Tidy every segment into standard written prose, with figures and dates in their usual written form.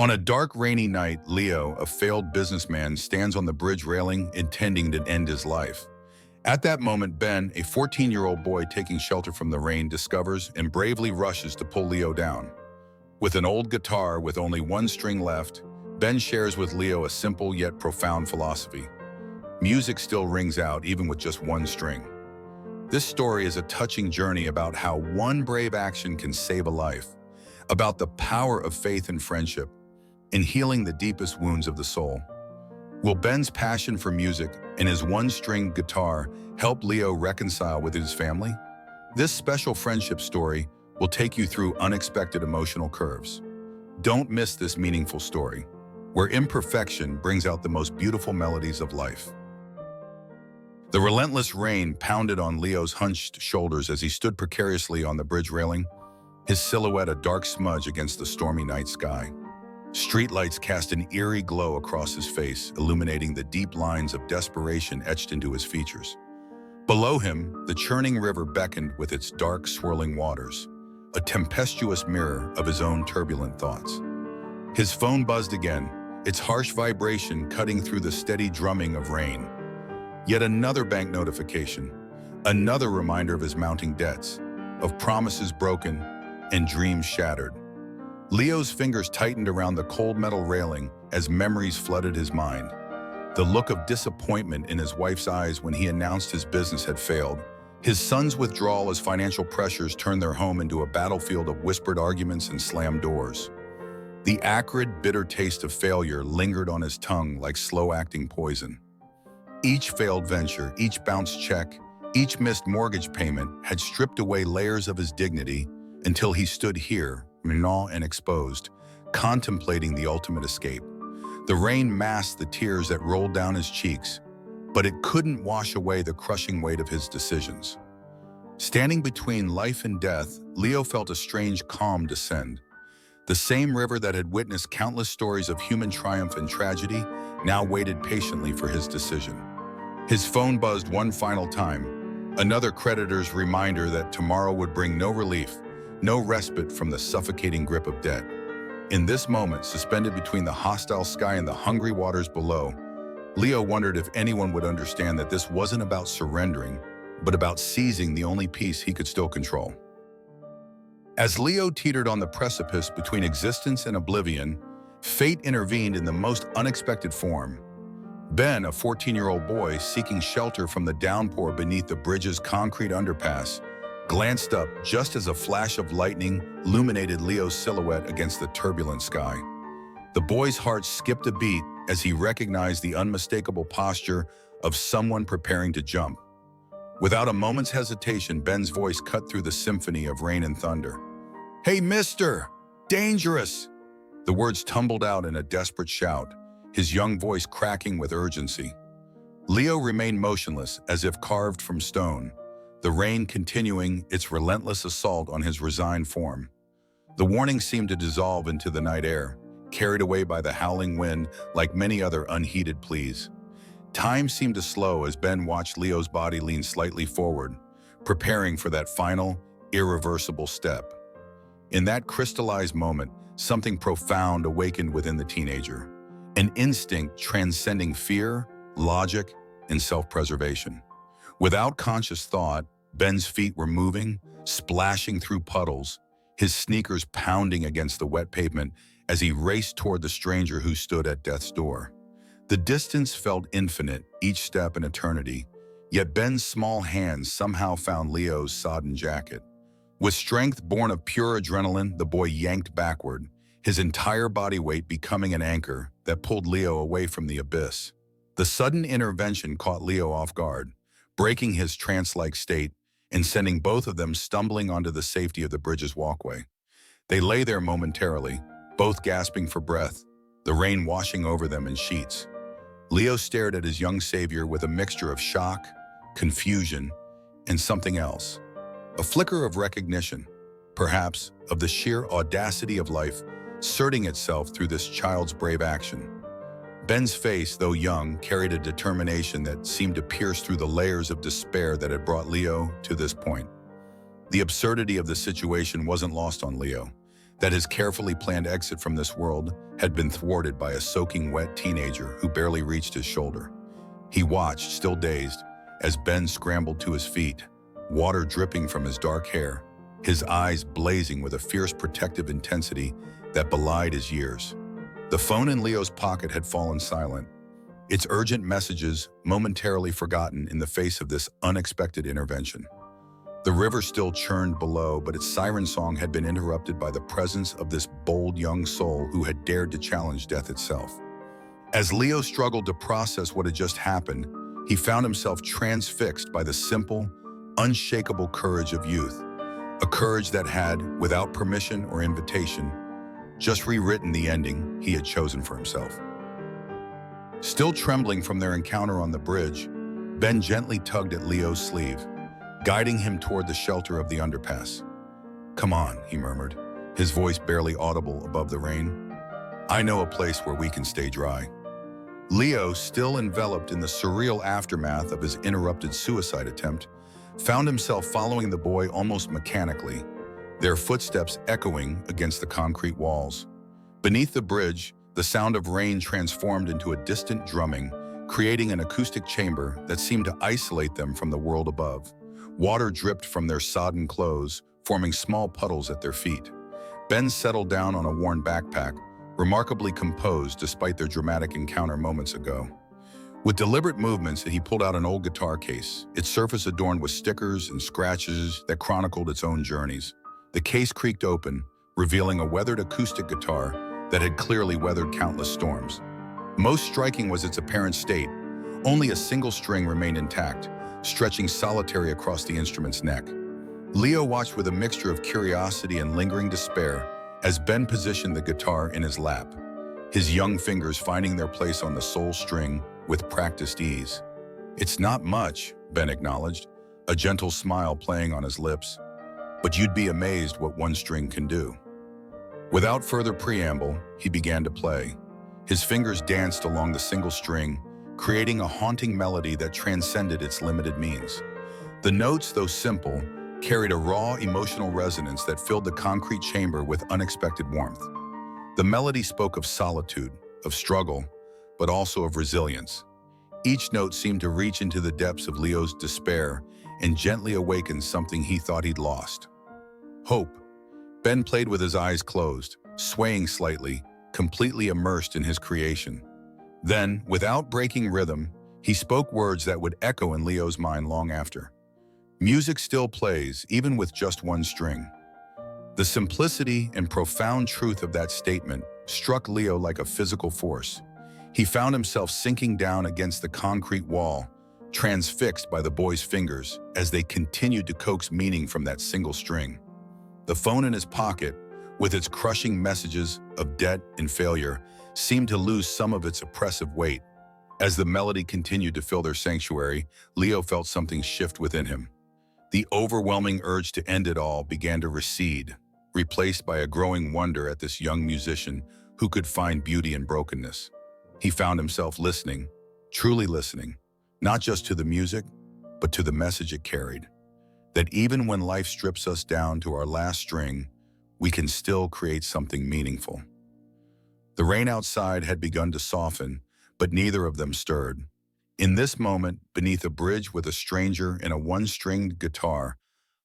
On a dark, rainy night, Leo, a failed businessman, stands on the bridge railing, intending to end his life. At that moment, Ben, a 14-year-old boy taking shelter from the rain, discovers and bravely rushes to pull Leo down. With an old guitar with only one string left, Ben shares with Leo a simple yet profound philosophy. Music still rings out even with just one string. This story is a touching journey about how one brave action can save a life, about the power of faith and friendship, in healing the deepest wounds of the soul. Will Ben's passion for music and his one-string guitar help Leo reconcile with his family? This special friendship story will take you through unexpected emotional curves. Don't miss this meaningful story, where imperfection brings out the most beautiful melodies of life. The relentless rain pounded on Leo's hunched shoulders as he stood precariously on the bridge railing, his silhouette a dark smudge against the stormy night sky. Streetlights cast an eerie glow across his face, illuminating the deep lines of desperation etched into his features. Below him, the churning river beckoned with its dark, swirling waters, a tempestuous mirror of his own turbulent thoughts. His phone buzzed again, its harsh vibration cutting through the steady drumming of rain. Yet another bank notification, another reminder of his mounting debts, of promises broken and dreams shattered. Leo's fingers tightened around the cold metal railing as memories flooded his mind. The look of disappointment in his wife's eyes when he announced his business had failed. His son's withdrawal as financial pressures turned their home into a battlefield of whispered arguments and slammed doors. The acrid, bitter taste of failure lingered on his tongue like slow-acting poison. Each failed venture, each bounced check, each missed mortgage payment had stripped away layers of his dignity until he stood here, raw and exposed, contemplating the ultimate escape. The rain masked the tears that rolled down his cheeks, but it couldn't wash away the crushing weight of his decisions. Standing between life and death, Leo felt a strange calm descend. The same river that had witnessed countless stories of human triumph and tragedy now waited patiently for his decision. His phone buzzed one final time, another creditor's reminder that tomorrow would bring no relief, no respite from the suffocating grip of debt. In this moment, suspended between the hostile sky and the hungry waters below, Leo wondered if anyone would understand that this wasn't about surrendering, but about seizing the only piece he could still control. As Leo teetered on the precipice between existence and oblivion, fate intervened in the most unexpected form. Ben, a 14-year-old boy seeking shelter from the downpour beneath the bridge's concrete underpass, glanced up just as a flash of lightning illuminated Leo's silhouette against the turbulent sky. The boy's heart skipped a beat as he recognized the unmistakable posture of someone preparing to jump. Without a moment's hesitation, Ben's voice cut through the symphony of rain and thunder. "Hey, mister! Dangerous!" The words tumbled out in a desperate shout, his young voice cracking with urgency. Leo remained motionless, as if carved from stone, the rain continuing its relentless assault on his resigned form. The warning seemed to dissolve into the night air, carried away by the howling wind like many other unheeded pleas. Time seemed to slow as Ben watched Leo's body lean slightly forward, preparing for that final, irreversible step. In that crystallized moment, something profound awakened within the teenager, an instinct transcending fear, logic, and self-preservation. Without conscious thought, Ben's feet were moving, splashing through puddles, his sneakers pounding against the wet pavement as he raced toward the stranger who stood at death's door. The distance felt infinite, each step an eternity, yet Ben's small hands somehow found Leo's sodden jacket. With strength born of pure adrenaline, the boy yanked backward, his entire body weight becoming an anchor that pulled Leo away from the abyss. The sudden intervention caught Leo off guard, breaking his trance-like state and sending both of them stumbling onto the safety of the bridge's walkway. They lay there momentarily, both gasping for breath, the rain washing over them in sheets. Leo stared at his young savior with a mixture of shock, confusion, and something else. A flicker of recognition, perhaps, of the sheer audacity of life asserting itself through this child's brave action. Ben's face, though young, carried a determination that seemed to pierce through the layers of despair that had brought Leo to this point. The absurdity of the situation wasn't lost on Leo. that his carefully planned exit from this world had been thwarted by a soaking wet teenager who barely reached his shoulder. He watched, still dazed, as Ben scrambled to his feet, water dripping from his dark hair, his eyes blazing with a fierce protective intensity that belied his years. The phone in Leo's pocket had fallen silent, its urgent messages momentarily forgotten in the face of this unexpected intervention. The river still churned below, but its siren song had been interrupted by the presence of this bold young soul who had dared to challenge death itself. As Leo struggled to process what had just happened, he found himself transfixed by the simple, unshakable courage of youth, a courage that had, without permission or invitation, just rewritten the ending he had chosen for himself. Still trembling from their encounter on the bridge, Ben gently tugged at Leo's sleeve, guiding him toward the shelter of the underpass. "Come on," he murmured, his voice barely audible above the rain. "I know a place where we can stay dry." Leo, still enveloped in the surreal aftermath of his interrupted suicide attempt, found himself following the boy almost mechanically, their footsteps echoing against the concrete walls. Beneath the bridge, the sound of rain transformed into a distant drumming, creating an acoustic chamber that seemed to isolate them from the world above. Water dripped from their sodden clothes, forming small puddles at their feet. Ben settled down on a worn backpack, remarkably composed despite their dramatic encounter moments ago. With deliberate movements, he pulled out an old guitar case, its surface adorned with stickers and scratches that chronicled its own journeys. The case creaked open, revealing a weathered acoustic guitar that had clearly weathered countless storms. Most striking was its apparent state. Only a single string remained intact, stretching solitary across the instrument's neck. Leo watched with a mixture of curiosity and lingering despair as Ben positioned the guitar in his lap, his young fingers finding their place on the sole string with practiced ease. "It's not much," Ben acknowledged, a gentle smile playing on his lips, "but you'd be amazed what one string can do." Without further preamble, he began to play. His fingers danced along the single string, creating a haunting melody that transcended its limited means. The notes, though simple, carried a raw emotional resonance that filled the concrete chamber with unexpected warmth. The melody spoke of solitude, of struggle, but also of resilience. Each note seemed to reach into the depths of Leo's despair and gently awaken something he thought he'd lost. Hope. Ben played with his eyes closed, swaying slightly, completely immersed in his creation. Then, without breaking rhythm, he spoke words that would echo in Leo's mind long after. "Music still plays, even with just one string." The simplicity and profound truth of that statement struck Leo like a physical force. He found himself sinking down against the concrete wall, transfixed by the boy's fingers as they continued to coax meaning from that single string. The phone in his pocket, with its crushing messages of debt and failure, seemed to lose some of its oppressive weight. As the melody continued to fill their sanctuary, Leo felt something shift within him. The overwhelming urge to end it all began to recede, replaced by a growing wonder at this young musician who could find beauty in brokenness. He found himself listening, truly listening, not just to the music, but to the message it carried. That even when life strips us down to our last string, we can still create something meaningful. The rain outside had begun to soften, but neither of them stirred. In this moment, beneath a bridge with a stranger and a one-stringed guitar,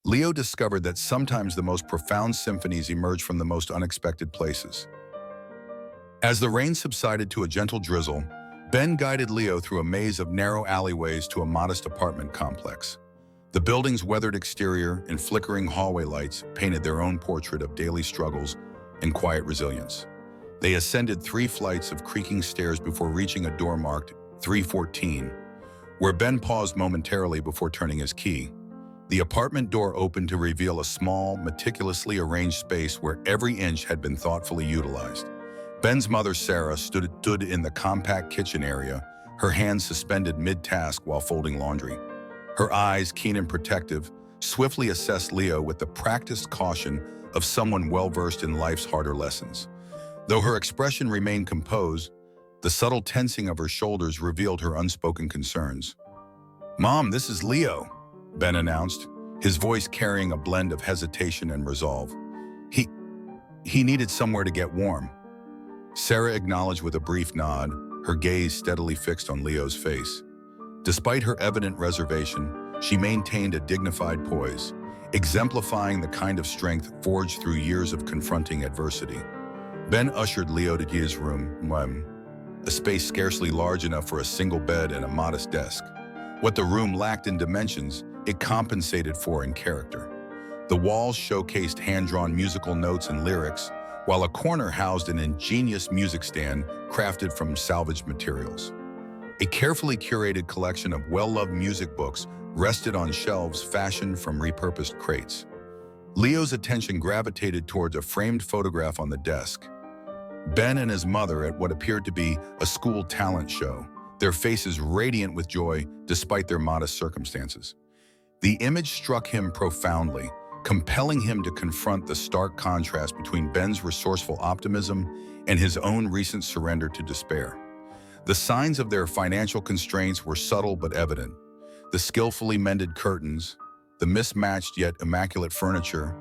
Leo discovered that sometimes the most profound symphonies emerge from the most unexpected places. As the rain subsided to a gentle drizzle, Ben guided Leo through a maze of narrow alleyways to a modest apartment complex. The building's weathered exterior and flickering hallway lights painted their own portrait of daily struggles and quiet resilience. They ascended 3 flights of creaking stairs before reaching a door marked 314, where Ben paused momentarily before turning his key. The apartment door opened to reveal a small, meticulously arranged space where every inch had been thoughtfully utilized. Ben's mother, Sarah, stood in the compact kitchen area, her hands suspended mid-task while folding laundry. Her eyes, keen and protective, swiftly assessed Leo with the practiced caution of someone well-versed in life's harder lessons. Though her expression remained composed, the subtle tensing of her shoulders revealed her unspoken concerns. "Mom, this is Leo," Ben announced, his voice carrying a blend of hesitation and resolve. He needed somewhere to get warm. Sarah acknowledged with a brief nod, her gaze steadily fixed on Leo's face. Despite her evident reservation, she maintained a dignified poise, exemplifying the kind of strength forged through years of confronting adversity. Ben ushered Leo to his room, a space scarcely large enough for a single bed and a modest desk. What the room lacked in dimensions, it compensated for in character. The walls showcased hand-drawn musical notes and lyrics, while a corner housed an ingenious music stand crafted from salvaged materials. A carefully curated collection of well-loved music books rested on shelves fashioned from repurposed crates. Leo's attention gravitated towards a framed photograph on the desk. Ben and his mother at what appeared to be a school talent show, their faces radiant with joy despite their modest circumstances. The image struck him profoundly, compelling him to confront the stark contrast between Ben's resourceful optimism and his own recent surrender to despair. The signs of their financial constraints were subtle but evident. The skillfully mended curtains, the mismatched yet immaculate furniture,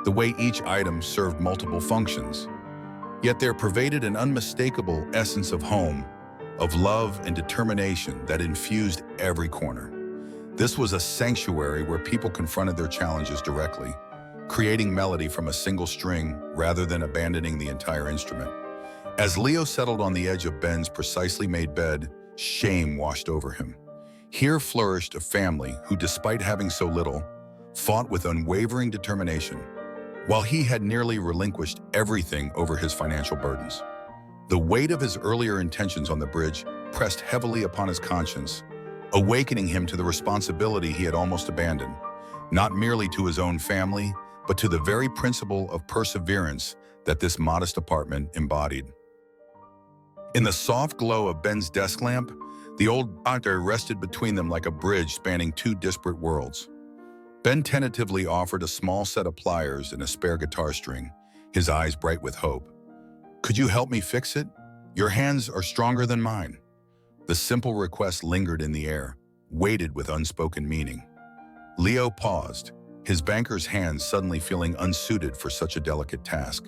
the way each item served multiple functions. Yet there pervaded an unmistakable essence of home, of love and determination that infused every corner. This was a sanctuary where people confronted their challenges directly, creating melody from a single string rather than abandoning the entire instrument. As Leo settled on the edge of Ben's precisely made bed, shame washed over him. Here flourished a family who, despite having so little, fought with unwavering determination, while he had nearly relinquished everything over his financial burdens. The weight of his earlier intentions on the bridge pressed heavily upon his conscience, awakening him to the responsibility he had almost abandoned, not merely to his own family, but to the very principle of perseverance that this modest apartment embodied. In the soft glow of Ben's desk lamp, the old doctor rested between them like a bridge spanning two disparate worlds. Ben tentatively offered a small set of pliers and a spare guitar string, his eyes bright with hope. "Could you help me fix it? Your hands are stronger than mine." The simple request lingered in the air, weighted with unspoken meaning. Leo paused, his banker's hands suddenly feeling unsuited for such a delicate task.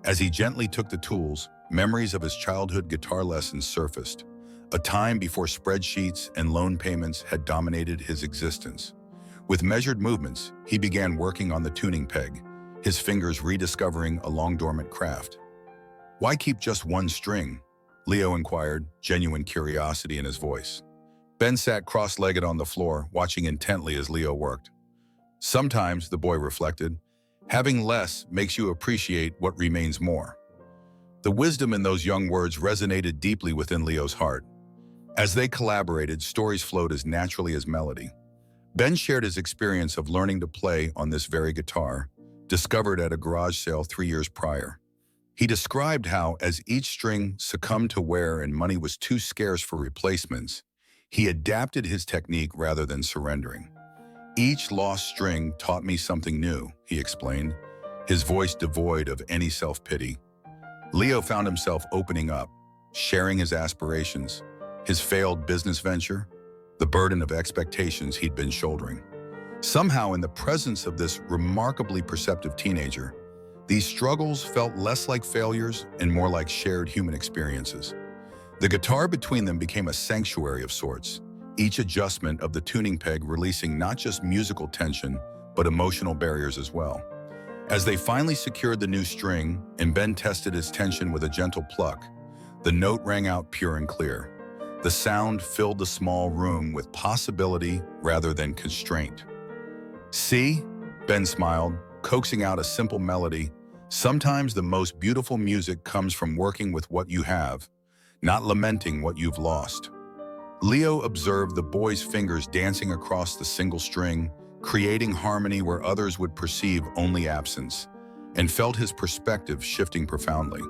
As he gently took the tools, memories of his childhood guitar lessons surfaced, a time before spreadsheets and loan payments had dominated his existence. With measured movements, he began working on the tuning peg, his fingers rediscovering a long-dormant craft. "Why keep just one string?" Leo inquired, genuine curiosity in his voice. Ben sat cross-legged on the floor, watching intently as Leo worked. Sometimes, the boy reflected, having less makes you appreciate what remains more. The wisdom in those young words resonated deeply within Leo's heart. As they collaborated, stories flowed as naturally as melody. Ben shared his experience of learning to play on this very guitar, discovered at a garage sale 3 years prior. He described how, as each string succumbed to wear and money was too scarce for replacements, he adapted his technique rather than surrendering. "Each lost string taught me something new," he explained, his voice devoid of any self-pity. Leo found himself opening up, sharing his aspirations, his failed business venture, the burden of expectations he'd been shouldering. Somehow, in the presence of this remarkably perceptive teenager, these struggles felt less like failures and more like shared human experiences. The guitar between them became a sanctuary of sorts, each adjustment of the tuning peg releasing not just musical tension, but emotional barriers as well. As they finally secured the new string and Ben tested its tension with a gentle pluck, the note rang out pure and clear. The sound filled the small room with possibility rather than constraint. "See?" Ben smiled, coaxing out a simple melody. "Sometimes the most beautiful music comes from working with what you have, not lamenting what you've lost." Leo observed the boy's fingers dancing across the single string, creating harmony where others would perceive only absence, and felt his perspective shifting profoundly.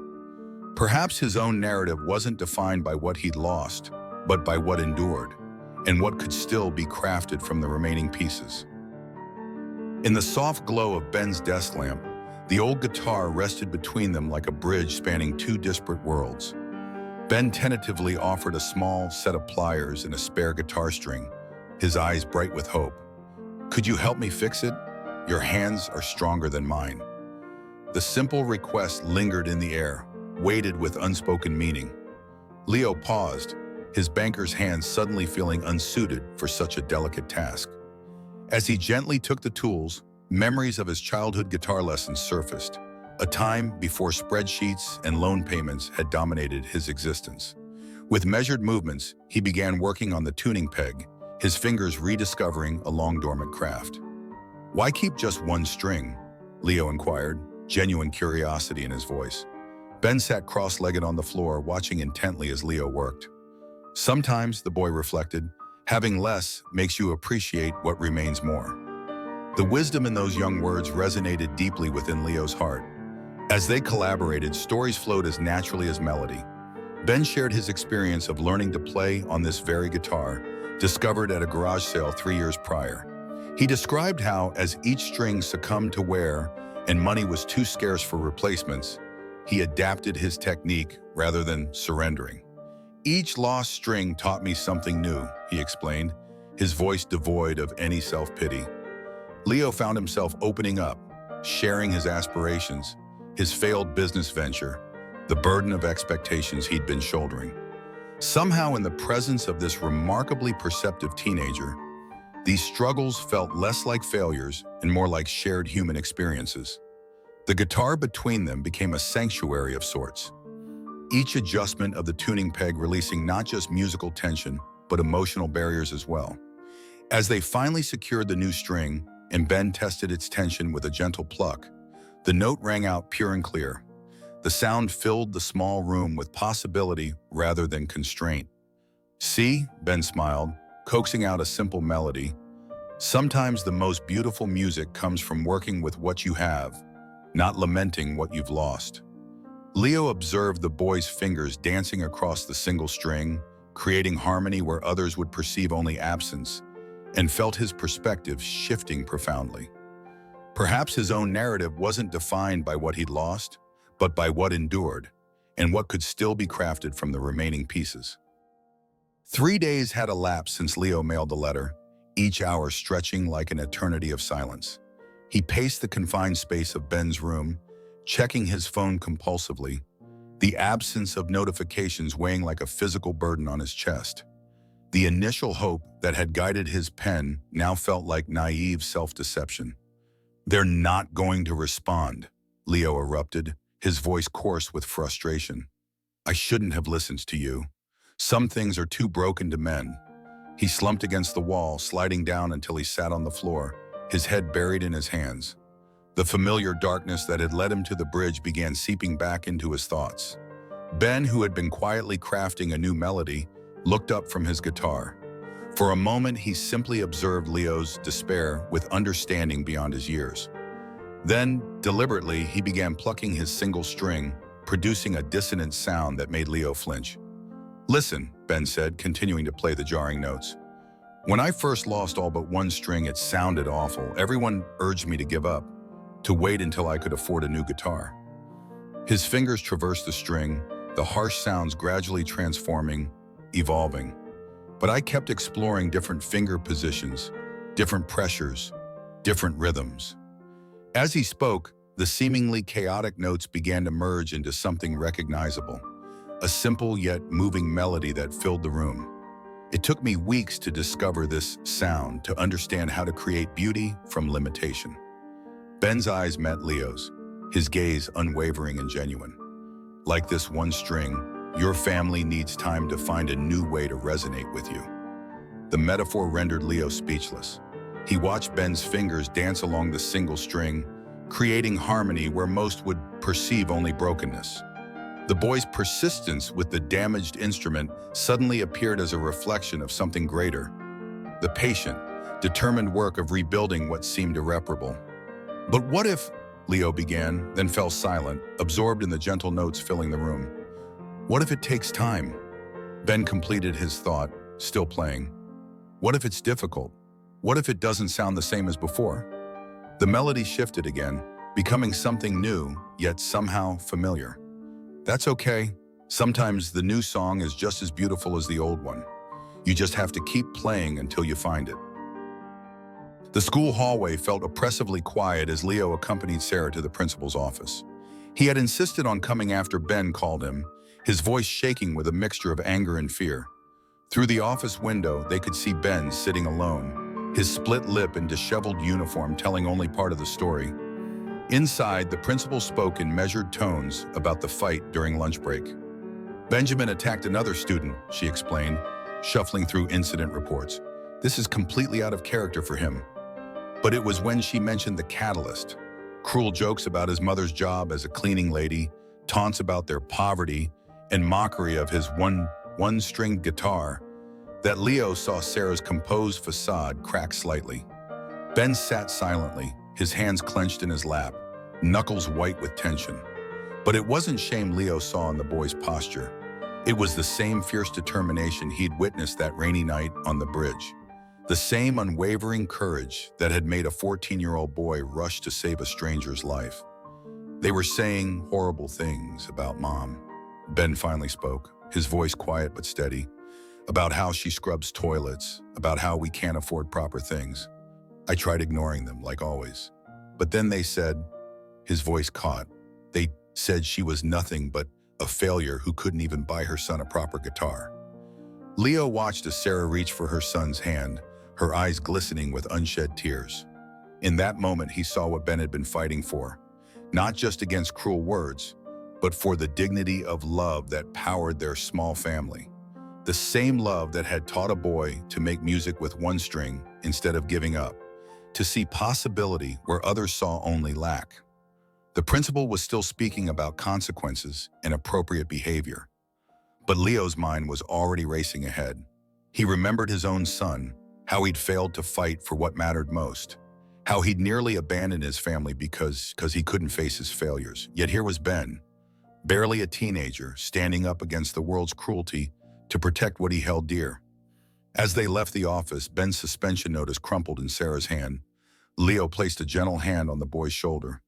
Perhaps his own narrative wasn't defined by what he'd lost, but by what endured, and what could still be crafted from the remaining pieces. In the soft glow of Ben's desk lamp, the old guitar rested between them like a bridge spanning two disparate worlds. Ben tentatively offered a small set of pliers and a spare guitar string, his eyes bright with hope. "Could you help me fix it? Your hands are stronger than mine." The simple request lingered in the air, weighted with unspoken meaning. Leo paused, his banker's hands suddenly feeling unsuited for such a delicate task. As he gently took the tools, memories of his childhood guitar lessons surfaced, a time before spreadsheets and loan payments had dominated his existence. With measured movements, he began working on the tuning peg, his fingers rediscovering a long-dormant craft. "Why keep just one string?" Leo inquired, genuine curiosity in his voice. Ben sat cross-legged on the floor, watching intently as Leo worked. "Sometimes," the boy reflected, "having less makes you appreciate what remains more." The wisdom in those young words resonated deeply within Leo's heart. As they collaborated, stories flowed as naturally as melody. Ben shared his experience of learning to play on this very guitar, discovered at a garage sale 3 years prior. He described how, as each string succumbed to wear and money was too scarce for replacements, he adapted his technique rather than surrendering. "Each lost string taught me something new," he explained, his voice devoid of any self-pity. Leo found himself opening up, sharing his aspirations, his failed business venture, the burden of expectations he'd been shouldering. Somehow, in the presence of this remarkably perceptive teenager, these struggles felt less like failures and more like shared human experiences. The guitar between them became a sanctuary of sorts, each adjustment of the tuning peg releasing not just musical tension, but emotional barriers as well. As they finally secured the new string, and Ben tested its tension with a gentle pluck, the note rang out pure and clear. The sound filled the small room with possibility rather than constraint. "See," Ben smiled, coaxing out a simple melody. "Sometimes the most beautiful music comes from working with what you have, not lamenting what you've lost." Leo observed the boy's fingers dancing across the single string, creating harmony where others would perceive only absence, and felt his perspective shifting profoundly. Perhaps his own narrative wasn't defined by what he'd lost, but by what endured, and what could still be crafted from the remaining pieces. 3 days had elapsed since Leo mailed the letter, each hour stretching like an eternity of silence. He paced the confined space of Ben's room, checking his phone compulsively, the absence of notifications weighing like a physical burden on his chest. The initial hope that had guided his pen now felt like naive self-deception. "They're not going to respond," Leo erupted, his voice coarse with frustration. "I shouldn't have listened to you. Some things are too broken to mend." He slumped against the wall, sliding down until he sat on the floor, his head buried in his hands. The familiar darkness that had led him to the bridge began seeping back into his thoughts. Ben, who had been quietly crafting a new melody, looked up from his guitar. For a moment, he simply observed Leo's despair with understanding beyond his years. Then, deliberately, he began plucking his single string, producing a dissonant sound that made Leo flinch. "Listen," Ben said, continuing to play the jarring notes. "When I first lost all but one string, it sounded awful. Everyone urged me to give up, to wait until I could afford a new guitar." His fingers traversed the string, the harsh sounds gradually transforming, evolving. "But I kept exploring different finger positions, different pressures, different rhythms." As he spoke, the seemingly chaotic notes began to merge into something recognizable, a simple yet moving melody that filled the room. "It took me weeks to discover this sound, to understand how to create beauty from limitation." Ben's eyes met Leo's, his gaze unwavering and genuine. "Like this one string, your family needs time to find a new way to resonate with you." The metaphor rendered Leo speechless. He watched Ben's fingers dance along the single string, creating harmony where most would perceive only brokenness. The boy's persistence with the damaged instrument suddenly appeared as a reflection of something greater, the patient, determined work of rebuilding what seemed irreparable. "But what if," Leo began, then fell silent, absorbed in the gentle notes filling the room. "What if it takes time?" Ben completed his thought, still playing. "What if it's difficult? What if it doesn't sound the same as before?" The melody shifted again, becoming something new, yet somehow familiar. "That's okay. Sometimes the new song is just as beautiful as the old one. You just have to keep playing until you find it." The school hallway felt oppressively quiet as Leo accompanied Sarah to the principal's office. He had insisted on coming after Ben called him, his voice shaking with a mixture of anger and fear. Through the office window, they could see Ben sitting alone, his split lip and disheveled uniform telling only part of the story. Inside, the principal spoke in measured tones about the fight during lunch break. Benjamin attacked another student, she explained, shuffling through incident reports. This is completely out of character for him. But it was when she mentioned the catalyst, cruel jokes about his mother's job as a cleaning lady, taunts about their poverty, and mockery of his one-stringed guitar, that Leo saw Sarah's composed facade crack slightly. Ben sat silently, his hands clenched in his lap, knuckles white with tension. But it wasn't shame Leo saw in the boy's posture. It was the same fierce determination he'd witnessed that rainy night on the bridge. The same unwavering courage that had made a 14-year-old boy rush to save a stranger's life. They were saying horrible things about Mom. Ben finally spoke, his voice quiet but steady, about how she scrubs toilets, about how we can't afford proper things. I tried ignoring them, like always. But then they said, his voice caught, they said she was nothing but a failure who couldn't even buy her son a proper guitar. Leo watched as Sarah reached for her son's hand, her eyes glistening with unshed tears. In that moment, he saw what Ben had been fighting for, not just against cruel words, but for the dignity of love that powered their small family. The same love that had taught a boy to make music with one string instead of giving up, to see possibility where others saw only lack. The principal was still speaking about consequences and appropriate behavior. But Leo's mind was already racing ahead. He remembered his own son, how he'd failed to fight for what mattered most, how he'd nearly abandoned his family because he couldn't face his failures. Yet here was Ben, barely a teenager, standing up against the world's cruelty to protect what he held dear. As they left the office, Ben's suspension notice crumpled in Sarah's hand. Leo placed a gentle hand on the boy's shoulder.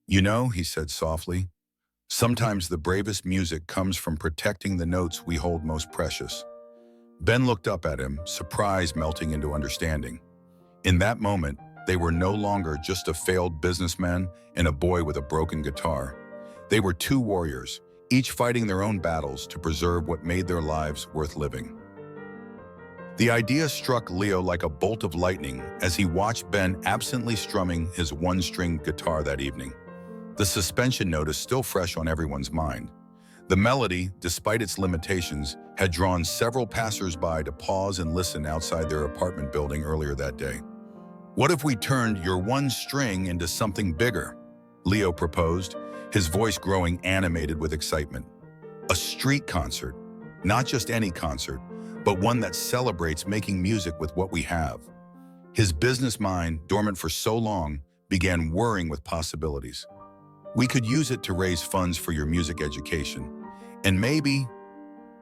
You know, he said softly, sometimes the bravest music comes from protecting the notes we hold most precious. Ben looked up at him, surprise melting into understanding. In that moment, they were no longer just a failed businessman and a boy with a broken guitar. They were two warriors, each fighting their own battles to preserve what made their lives worth living. The idea struck Leo like a bolt of lightning as he watched Ben absently strumming his one-stringed guitar that evening. The suspension notice still fresh on everyone's mind. The melody, despite its limitations, had drawn several passers-by to pause and listen outside their apartment building earlier that day. What if we turned your one string into something bigger? Leo proposed, his voice growing animated with excitement. A street concert, not just any concert, but one that celebrates making music with what we have. His business mind, dormant for so long, began whirring with possibilities. We could use it to raise funds for your music education. And maybe,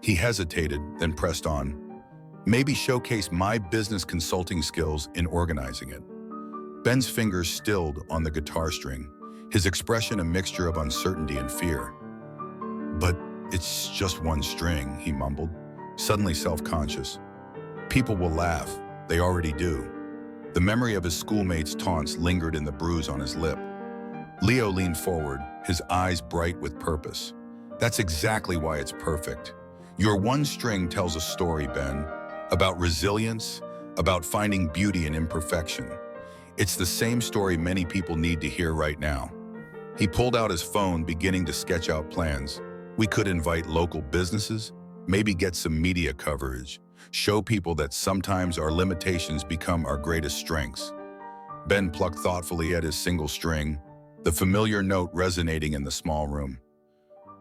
he hesitated, then pressed on, maybe showcase my business consulting skills in organizing it. Ben's fingers stilled on the guitar string, his expression a mixture of uncertainty and fear. But it's just one string, he mumbled, suddenly self-conscious. People will laugh, they already do. The memory of his schoolmates' taunts lingered in the bruise on his lip. Leo leaned forward, his eyes bright with purpose. That's exactly why it's perfect. Your one string tells a story, Ben, about resilience, about finding beauty in imperfection. It's the same story many people need to hear right now. He pulled out his phone, beginning to sketch out plans. We could invite local businesses, maybe get some media coverage, show people that sometimes our limitations become our greatest strengths. Ben plucked thoughtfully at his single string, the familiar note resonating in the small room.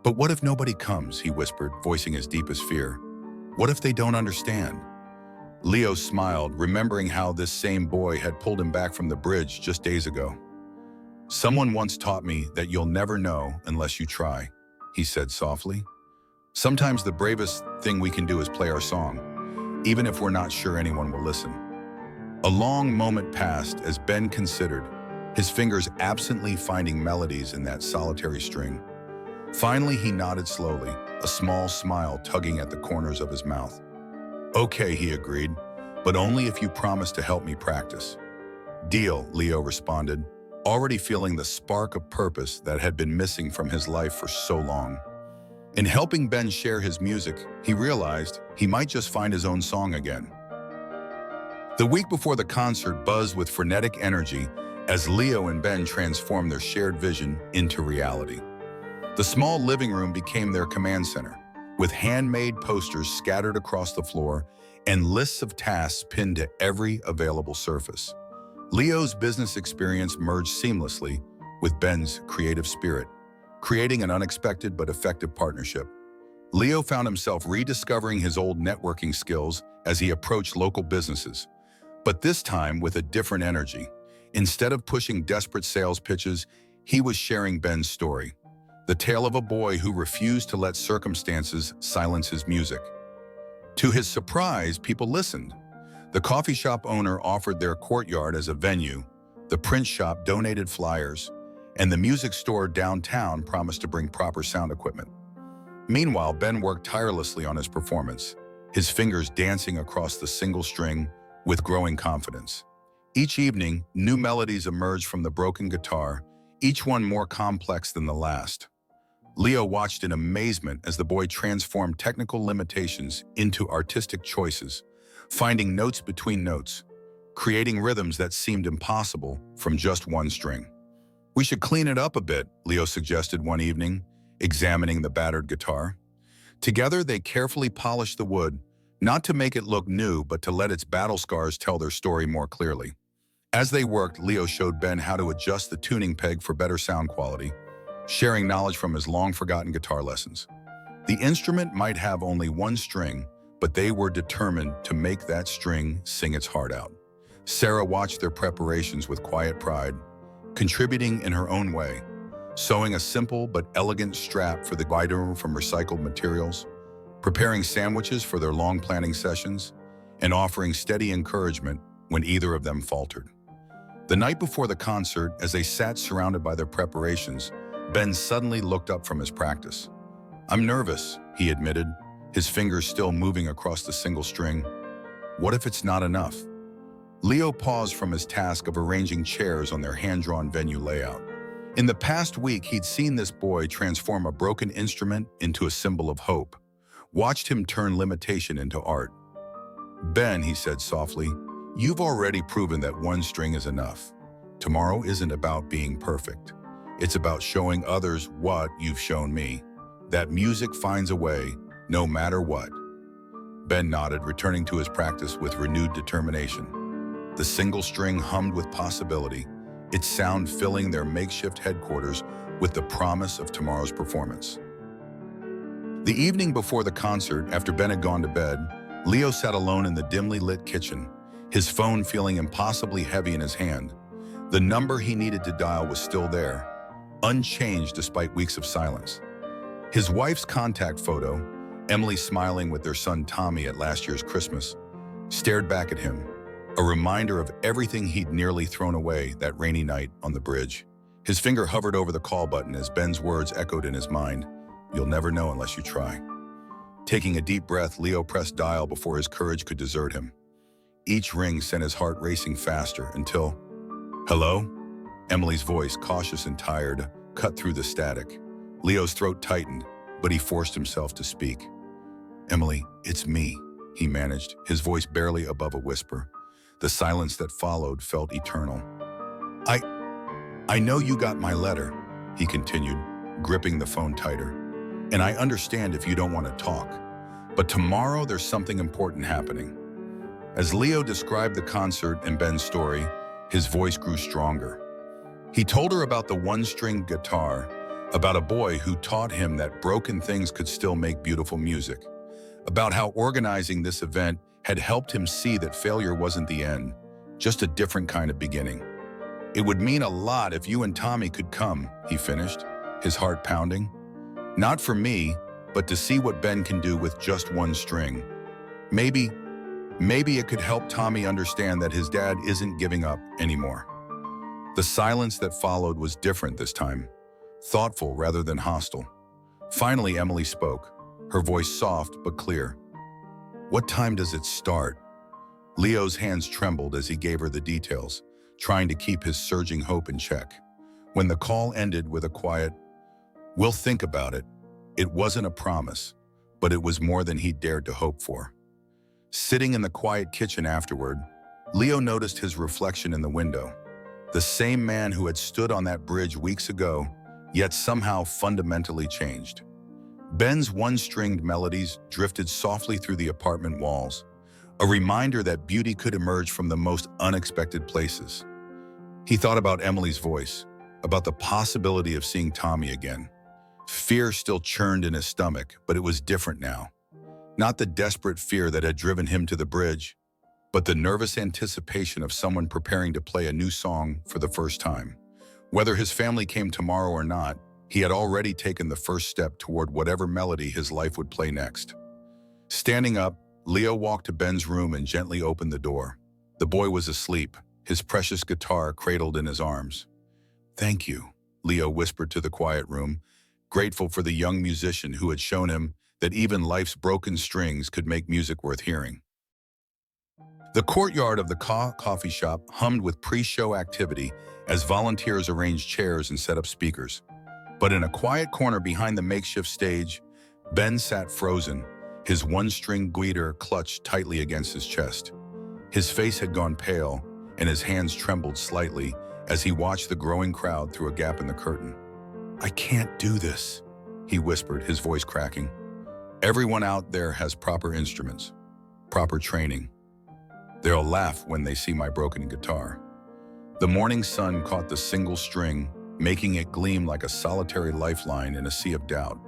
But what if nobody comes, he whispered, voicing his deepest fear. What if they don't understand? Leo smiled, remembering how this same boy had pulled him back from the bridge just days ago. Someone once taught me that you'll never know unless you try, he said softly. Sometimes the bravest thing we can do is play our song, even if we're not sure anyone will listen. A long moment passed as Ben considered, his fingers absently finding melodies in that solitary string. Finally, he nodded slowly, a small smile tugging at the corners of his mouth. Okay, he agreed, but only if you promise to help me practice. "Deal," Leo responded, already feeling the spark of purpose that had been missing from his life for so long. In helping Ben share his music, he realized he might just find his own song again. The week before the concert buzzed with frenetic energy as Leo and Ben transformed their shared vision into reality. The small living room became their command center, with handmade posters scattered across the floor and lists of tasks pinned to every available surface. Leo's business experience merged seamlessly with Ben's creative spirit, creating an unexpected but effective partnership. Leo found himself rediscovering his old networking skills as he approached local businesses, but this time with a different energy. Instead of pushing desperate sales pitches, he was sharing Ben's story, the tale of a boy who refused to let circumstances silence his music. To his surprise, people listened. The coffee shop owner offered their courtyard as a venue, the print shop donated flyers, and the music store downtown promised to bring proper sound equipment. Meanwhile, Ben worked tirelessly on his performance, his fingers dancing across the single string with growing confidence. Each evening, new melodies emerged from the broken guitar, each one more complex than the last. Leo watched in amazement as the boy transformed technical limitations into artistic choices, finding notes between notes, creating rhythms that seemed impossible from just one string. "We should clean it up a bit," Leo suggested one evening, examining the battered guitar. Together, they carefully polished the wood, not to make it look new, but to let its battle scars tell their story more clearly. As they worked, Leo showed Ben how to adjust the tuning peg for better sound quality, sharing knowledge from his long-forgotten guitar lessons. The instrument might have only one string, but they were determined to make that string sing its heart out. Sarah watched their preparations with quiet pride, contributing in her own way, sewing a simple but elegant strap for the glider from recycled materials, preparing sandwiches for their long planning sessions, and offering steady encouragement when either of them faltered. The night before the concert, as they sat surrounded by their preparations, Ben suddenly looked up from his practice. "I'm nervous," he admitted, his fingers still moving across the single string. "What if it's not enough?" Leo paused from his task of arranging chairs on their hand-drawn venue layout. In the past week, he'd seen this boy transform a broken instrument into a symbol of hope, watched him turn limitation into art. "Ben," he said softly, "you've already proven that one string is enough. Tomorrow isn't about being perfect. It's about showing others what you've shown me, that music finds a way, no matter what." Ben nodded, returning to his practice with renewed determination. The single string hummed with possibility, its sound filling their makeshift headquarters with the promise of tomorrow's performance. The evening before the concert, after Ben had gone to bed, Leo sat alone in the dimly lit kitchen, his phone feeling impossibly heavy in his hand. The number he needed to dial was still there, unchanged despite weeks of silence. His wife's contact photo, Emily smiling with their son Tommy at last year's Christmas, stared back at him, a reminder of everything he'd nearly thrown away that rainy night on the bridge. His finger hovered over the call button as Ben's words echoed in his mind, "You'll never know unless you try." Taking a deep breath, Leo pressed dial before his courage could desert him. Each ring sent his heart racing faster until, "Hello?" Emily's voice, cautious and tired, cut through the static. Leo's throat tightened, but he forced himself to speak. "Emily, it's me," he managed, his voice barely above a whisper. The silence that followed felt eternal. I know you got my letter," he continued, gripping the phone tighter. "And I understand if you don't want to talk. But tomorrow there's something important happening." As Leo described the concert and Ben's story, his voice grew stronger. He told her about the one-string guitar, about a boy who taught him that broken things could still make beautiful music, about how organizing this event had helped him see that failure wasn't the end, just a different kind of beginning. "It would mean a lot if you and Tommy could come," he finished, his heart pounding. "Not for me, but to see what Ben can do with just one string. Maybe it could help Tommy understand that his dad isn't giving up anymore." The silence that followed was different this time, thoughtful rather than hostile. Finally, Emily spoke, her voice soft but clear. "What time does it start?" Leo's hands trembled as he gave her the details, trying to keep his surging hope in check. When the call ended with a quiet, "We'll think about it," it wasn't a promise, but it was more than he dared to hope for. Sitting in the quiet kitchen afterward, Leo noticed his reflection in the window. The same man who had stood on that bridge weeks ago, yet somehow fundamentally changed. Ben's one-stringed melodies drifted softly through the apartment walls, a reminder that beauty could emerge from the most unexpected places. He thought about Emily's voice, about the possibility of seeing Tommy again. Fear still churned in his stomach, but it was different now. Not the desperate fear that had driven him to the bridge, but the nervous anticipation of someone preparing to play a new song for the first time. Whether his family came tomorrow or not, he had already taken the first step toward whatever melody his life would play next. Standing up, Leo walked to Ben's room and gently opened the door. The boy was asleep, his precious guitar cradled in his arms. "Thank you," Leo whispered to the quiet room, grateful for the young musician who had shown him that even life's broken strings could make music worth hearing. The courtyard of the coffee shop hummed with pre-show activity as volunteers arranged chairs and set up speakers. But in a quiet corner behind the makeshift stage, Ben sat frozen, his one-string guitar clutched tightly against his chest. His face had gone pale, and his hands trembled slightly as he watched the growing crowd through a gap in the curtain. "I can't do this," he whispered, his voice cracking. "Everyone out there has proper instruments, proper training. They'll laugh when they see my broken guitar." The morning sun caught the single string, making it gleam like a solitary lifeline in a sea of doubt.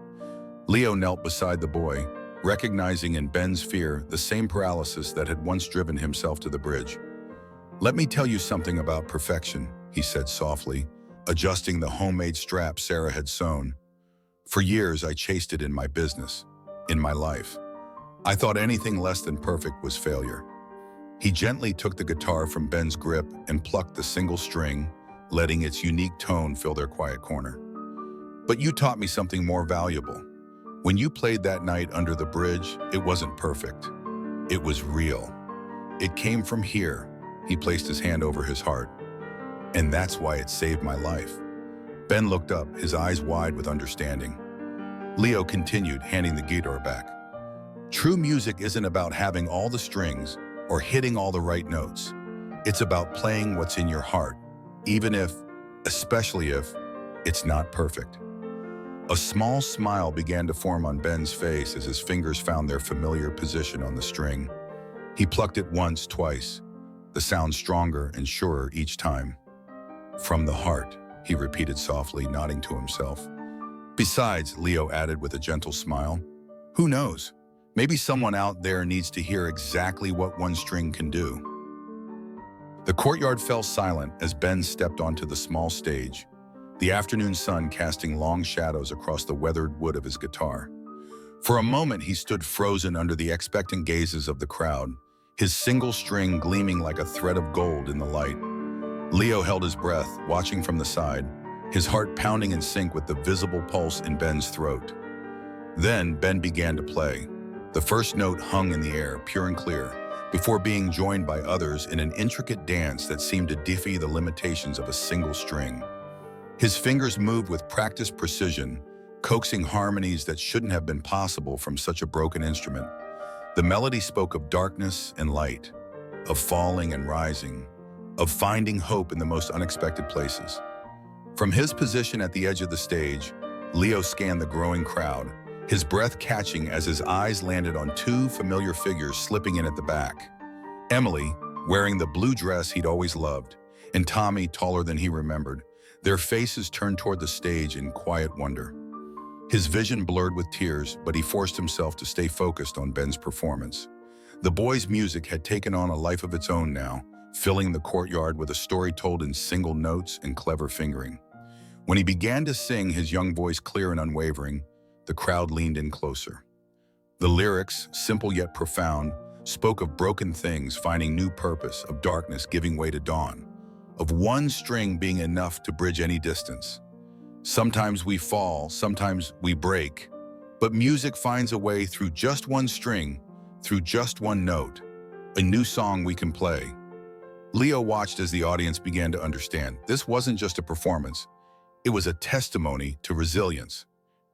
Leo knelt beside the boy, recognizing in Ben's fear the same paralysis that had once driven himself to the bridge. "Let me tell you something about perfection," he said softly, adjusting the homemade strap Sarah had sewn. "For years, I chased it in my business, in my life. I thought anything less than perfect was failure." He gently took the guitar from Ben's grip and plucked the single string, letting its unique tone fill their quiet corner. "But you taught me something more valuable. When you played that night under the bridge, it wasn't perfect. It was real. It came from here." He placed his hand over his heart. "And that's why it saved my life." Ben looked up, his eyes wide with understanding. Leo continued, handing the guitar back. "True music isn't about having all the strings or hitting all the right notes. It's about playing what's in your heart, even if, especially if, it's not perfect." A small smile began to form on Ben's face as his fingers found their familiar position on the string. He plucked it once, twice, the sound stronger and surer each time. "From the heart," he repeated softly, nodding to himself. "Besides," Leo added with a gentle smile, "who knows? Maybe someone out there needs to hear exactly what one string can do." The courtyard fell silent as Ben stepped onto the small stage, the afternoon sun casting long shadows across the weathered wood of his guitar. For a moment, he stood frozen under the expectant gazes of the crowd, his single string gleaming like a thread of gold in the light. Leo held his breath, watching from the side, his heart pounding in sync with the visible pulse in Ben's throat. Then Ben began to play. The first note hung in the air, pure and clear, before being joined by others in an intricate dance that seemed to defy the limitations of a single string. His fingers moved with practiced precision, coaxing harmonies that shouldn't have been possible from such a broken instrument. The melody spoke of darkness and light, of falling and rising, of finding hope in the most unexpected places. From his position at the edge of the stage, Leo scanned the growing crowd, his breath catching as his eyes landed on two familiar figures slipping in at the back. Emily, wearing the blue dress he'd always loved, and Tommy, taller than he remembered, their faces turned toward the stage in quiet wonder. His vision blurred with tears, but he forced himself to stay focused on Ben's performance. The boy's music had taken on a life of its own now, filling the courtyard with a story told in single notes and clever fingering. When he began to sing, his young voice clear and unwavering, the crowd leaned in closer. The lyrics, simple yet profound, spoke of broken things finding new purpose, of darkness giving way to dawn, of one string being enough to bridge any distance. Sometimes we fall, sometimes we break, but music finds a way through just one string, through just one note, a new song we can play. Leo watched as the audience began to understand. This wasn't just a performance. It was a testimony to resilience.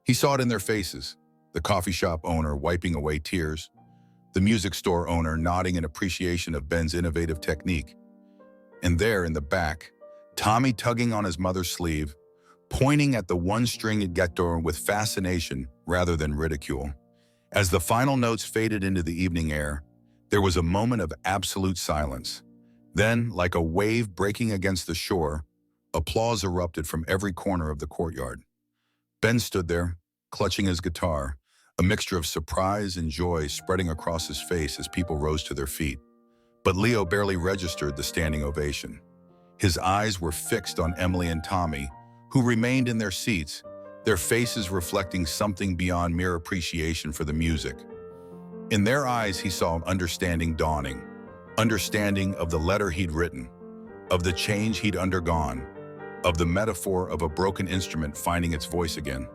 He saw it in their faces, the coffee shop owner wiping away tears, the music store owner nodding in appreciation of Ben's innovative technique. And there in the back, Tommy tugging on his mother's sleeve, pointing at the one-stringed guitar with fascination rather than ridicule. As the final notes faded into the evening air, there was a moment of absolute silence. Then, like a wave breaking against the shore, applause erupted from every corner of the courtyard. Ben stood there, clutching his guitar, a mixture of surprise and joy spreading across his face as people rose to their feet. But Leo barely registered the standing ovation. His eyes were fixed on Emily and Tommy, who remained in their seats, their faces reflecting something beyond mere appreciation for the music. In their eyes, he saw understanding dawning, understanding of the letter he'd written, of the change he'd undergone, of the metaphor of a broken instrument finding its voice again.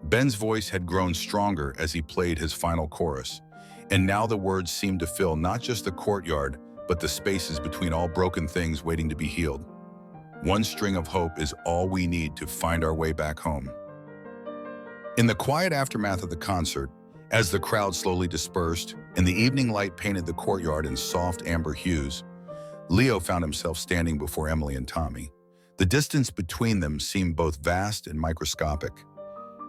Ben's voice had grown stronger as he played his final chorus, and now the words seemed to fill not just the courtyard, but the spaces between all broken things waiting to be healed. One string of hope is all we need to find our way back home. In the quiet aftermath of the concert, as the crowd slowly dispersed and the evening light painted the courtyard in soft amber hues, Leo found himself standing before Emily and Tommy. The distance between them seemed both vast and microscopic.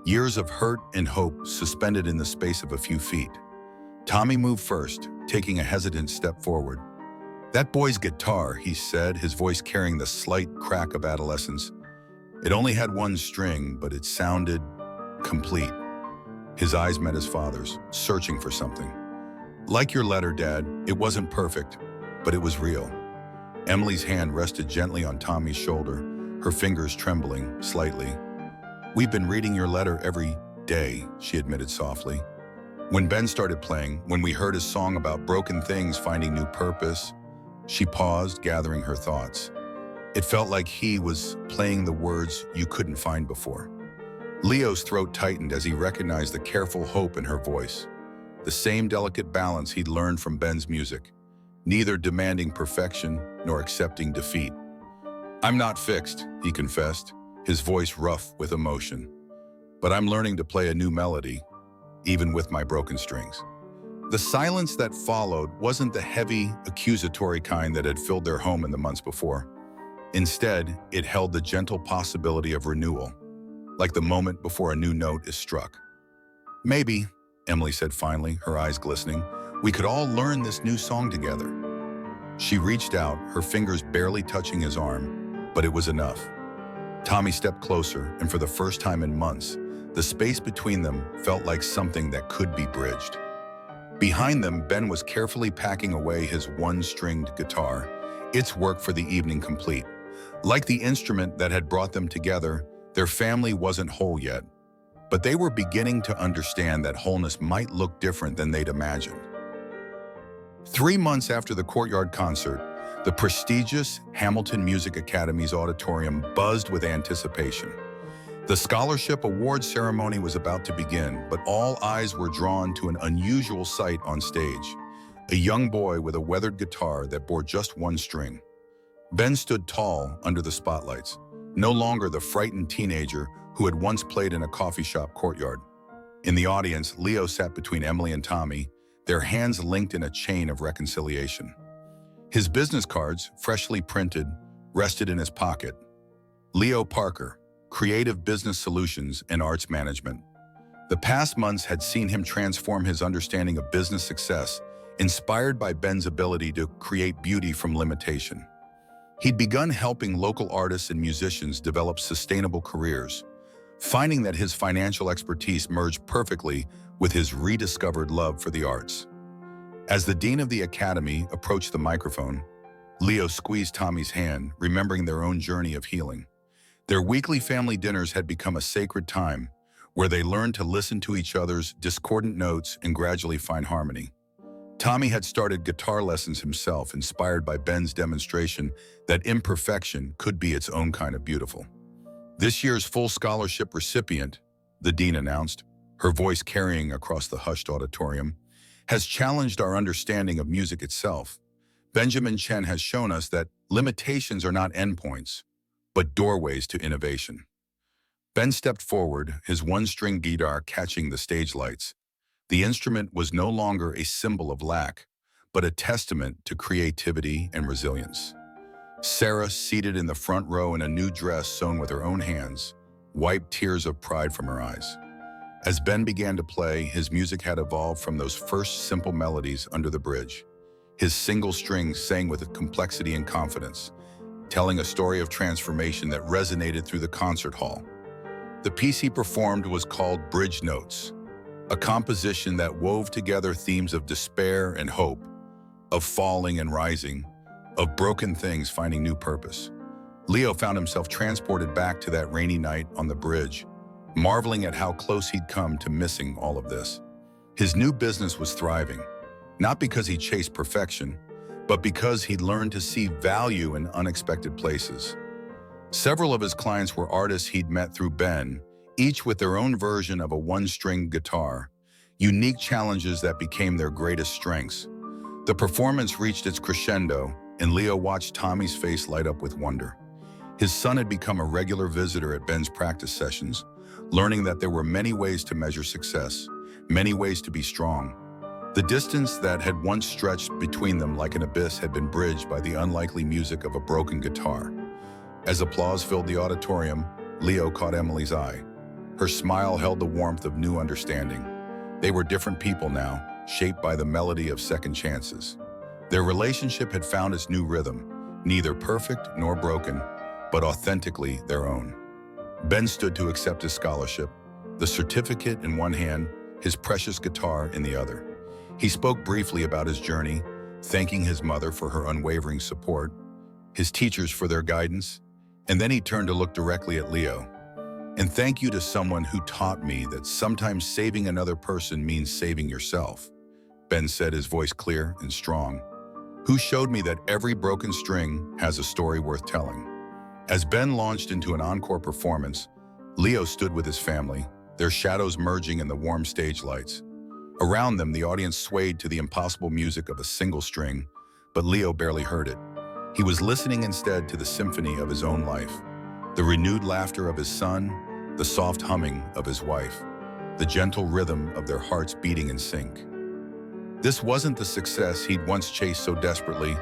Years of hurt and hope suspended in the space of a few feet. Tommy moved first, taking a hesitant step forward. "That boy's guitar," he said, his voice carrying the slight crack of adolescence. It only had one string, but it sounded complete. His eyes met his father's, searching for something. "Like your letter, Dad, it wasn't perfect, but it was real." Emily's hand rested gently on Tommy's shoulder, her fingers trembling slightly. "We've been reading your letter every day," she admitted softly. "When Ben started playing, when we heard his song about broken things finding new purpose," she paused, gathering her thoughts. "It felt like he was playing the words you couldn't find before." Leo's throat tightened as he recognized the careful hope in her voice, the same delicate balance he'd learned from Ben's music, neither demanding perfection nor accepting defeat. "I'm not fixed," he confessed, his voice rough with emotion. "But I'm learning to play a new melody, even with my broken strings." The silence that followed wasn't the heavy, accusatory kind that had filled their home in the months before. Instead, it held the gentle possibility of renewal, like the moment before a new note is struck. "Maybe," Emily said finally, her eyes glistening, "we could all learn this new song together." She reached out, her fingers barely touching his arm, but it was enough. Tommy stepped closer, and for the first time in months, the space between them felt like something that could be bridged. Behind them, Ben was carefully packing away his one-stringed guitar, its work for the evening complete. Like the instrument that had brought them together, their family wasn't whole yet, but they were beginning to understand that wholeness might look different than they'd imagined. 3 months after the Courtyard concert, the prestigious Hamilton Music Academy's auditorium buzzed with anticipation. The scholarship awards ceremony was about to begin, but all eyes were drawn to an unusual sight on stage: a young boy with a weathered guitar that bore just one string. Ben stood tall under the spotlights, no longer the frightened teenager who had once played in a coffee shop courtyard. In the audience, Leo sat between Emily and Tommy, their hands linked in a chain of reconciliation. His business cards, freshly printed, rested in his pocket. Leo Parker, Creative Business Solutions and Arts Management. The past months had seen him transform his understanding of business success, inspired by Ben's ability to create beauty from limitation. He'd begun helping local artists and musicians develop sustainable careers, finding that his financial expertise merged perfectly with his rediscovered love for the arts. As the dean of the academy approached the microphone, Leo squeezed Tommy's hand, remembering their own journey of healing. Their weekly family dinners had become a sacred time, where they learned to listen to each other's discordant notes and gradually find harmony. Tommy had started guitar lessons himself, inspired by Ben's demonstration that imperfection could be its own kind of beautiful. "This year's full scholarship recipient," the dean announced, her voice carrying across the hushed auditorium, "has challenged our understanding of music itself. Benjamin Chen has shown us that limitations are not endpoints, but doorways to innovation. Ben stepped forward, his one-string guitar catching the stage lights. The instrument was no longer a symbol of lack, but a testament to creativity and resilience. Sarah, seated in the front row in a new dress sewn with her own hands, wiped tears of pride from her eyes. As Ben began to play, his music had evolved from those first simple melodies under the bridge. His single strings sang with complexity and confidence, telling a story of transformation that resonated through the concert hall. The piece he performed was called Bridge Notes, a composition that wove together themes of despair and hope, of falling and rising, of broken things finding new purpose. Leo found himself transported back to that rainy night on the bridge, marveling at how close he'd come to missing all of this. His new business was thriving, not because he chased perfection, but because he'd learned to see value in unexpected places. Several of his clients were artists he'd met through Ben, each with their own version of a one-string guitar, unique challenges that became their greatest strengths. The performance reached its crescendo, and Leo watched Tommy's face light up with wonder. His son had become a regular visitor at Ben's practice sessions, learning that there were many ways to measure success, many ways to be strong. The distance that had once stretched between them like an abyss had been bridged by the unlikely music of a broken guitar. As applause filled the auditorium, Leo caught Emily's eye. Her smile held the warmth of new understanding. They were different people now, shaped by the melody of second chances. Their relationship had found its new rhythm, neither perfect nor broken, but authentically their own. Ben stood to accept his scholarship, the certificate in one hand, his precious guitar in the other. He spoke briefly about his journey, thanking his mother for her unwavering support, his teachers for their guidance, and then he turned to look directly at Leo. And thank you to someone who taught me that sometimes saving another person means saving yourself, Ben said, his voice clear and strong. Who showed me that every broken string has a story worth telling. As Ben launched into an encore performance, Leo stood with his family, their shadows merging in the warm stage lights. Around them, the audience swayed to the impossible music of a single string, but Leo barely heard it. He was listening instead to the symphony of his own life, the renewed laughter of his son, the soft humming of his wife, the gentle rhythm of their hearts beating in sync. This wasn't the success he'd once chased so desperately,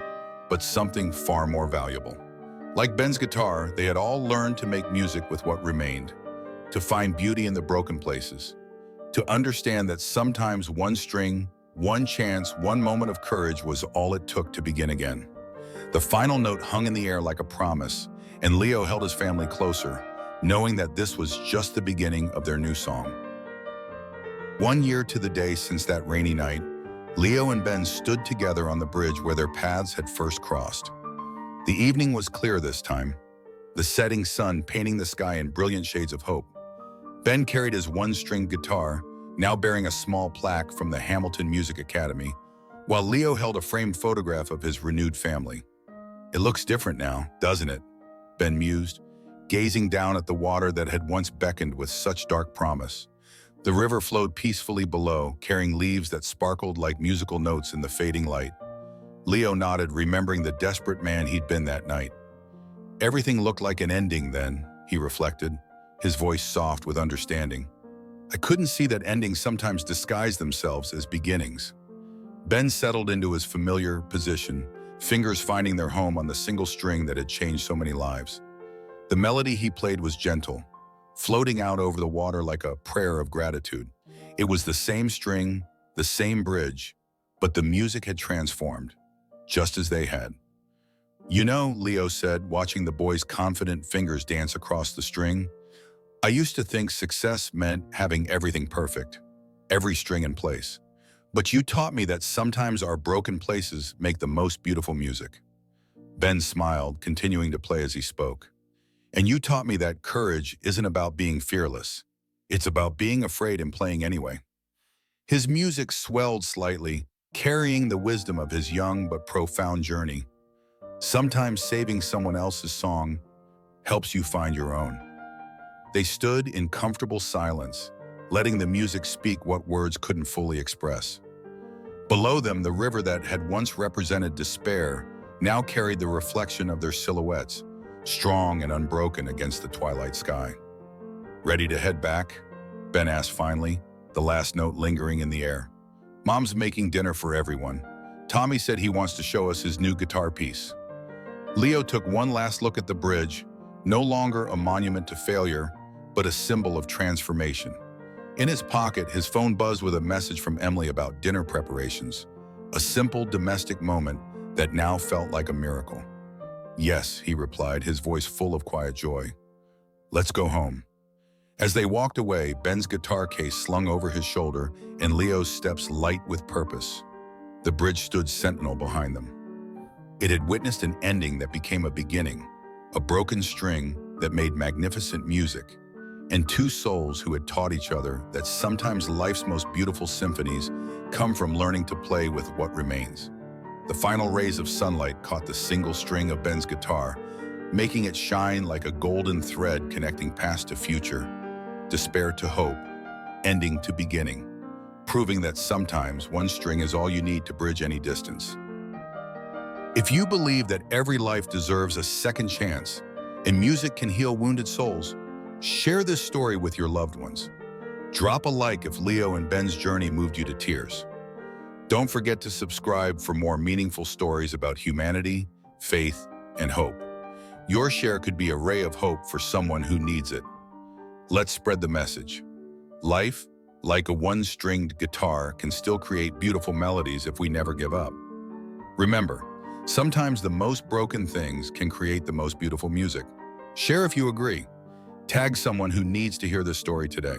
but something far more valuable. Like Ben's guitar, they had all learned to make music with what remained, to find beauty in the broken places, to understand that sometimes one string, one chance, one moment of courage was all it took to begin again. The final note hung in the air like a promise, and Leo held his family closer, knowing that this was just the beginning of their new song. 1 year to the day since that rainy night, Leo and Ben stood together on the bridge where their paths had first crossed. The evening was clear this time, the setting sun painting the sky in brilliant shades of hope. Ben carried his one-string guitar, now bearing a small plaque from the Hamilton Music Academy, while Leo held a framed photograph of his renewed family. It looks different now, doesn't it? Ben mused, gazing down at the water that had once beckoned with such dark promise. The river flowed peacefully below, carrying leaves that sparkled like musical notes in the fading light. Leo nodded, remembering the desperate man he'd been that night. Everything looked like an ending then, he reflected, his voice soft with understanding. I couldn't see that endings sometimes disguise themselves as beginnings. Ben settled into his familiar position, fingers finding their home on the single string that had changed so many lives. The melody he played was gentle, floating out over the water like a prayer of gratitude. It was the same string, the same bridge, but the music had transformed, just as they had. You know, Leo said, watching the boy's confident fingers dance across the string, I used to think success meant having everything perfect, every string in place. But you taught me that sometimes our broken places make the most beautiful music. Ben smiled, continuing to play as he spoke. And you taught me that courage isn't about being fearless. It's about being afraid and playing anyway. His music swelled slightly, carrying the wisdom of his young but profound journey. Sometimes saving someone else's song helps you find your own. They stood in comfortable silence, letting the music speak what words couldn't fully express. Below them, the river that had once represented despair now carried the reflection of their silhouettes, strong and unbroken against the twilight sky. "Ready to head back?" Ben asked finally, the last note lingering in the air. "Mom's making dinner for everyone. Tommy said he wants to show us his new guitar piece." Leo took one last look at the bridge, no longer a monument to failure, but a symbol of transformation. In his pocket, his phone buzzed with a message from Emily about dinner preparations, a simple domestic moment that now felt like a miracle. "Yes," he replied, his voice full of quiet joy. "Let's go home." As they walked away, Ben's guitar case slung over his shoulder and Leo's steps light with purpose. The bridge stood sentinel behind them. It had witnessed an ending that became a beginning, a broken string that made magnificent music, and two souls who had taught each other that sometimes life's most beautiful symphonies come from learning to play with what remains. The final rays of sunlight caught the single string of Ben's guitar, making it shine like a golden thread connecting past to future, despair to hope, ending to beginning, proving that sometimes one string is all you need to bridge any distance. If you believe that every life deserves a second chance and music can heal wounded souls, share this story with your loved ones. Drop a like if Leo and Ben's journey moved you to tears. Don't forget to subscribe for more meaningful stories about humanity, faith, and hope. Your share could be a ray of hope for someone who needs it. Let's spread the message. Life, like a one-stringed guitar, can still create beautiful melodies if we never give up. Remember, sometimes the most broken things can create the most beautiful music. Share if you agree. Tag someone who needs to hear this story today.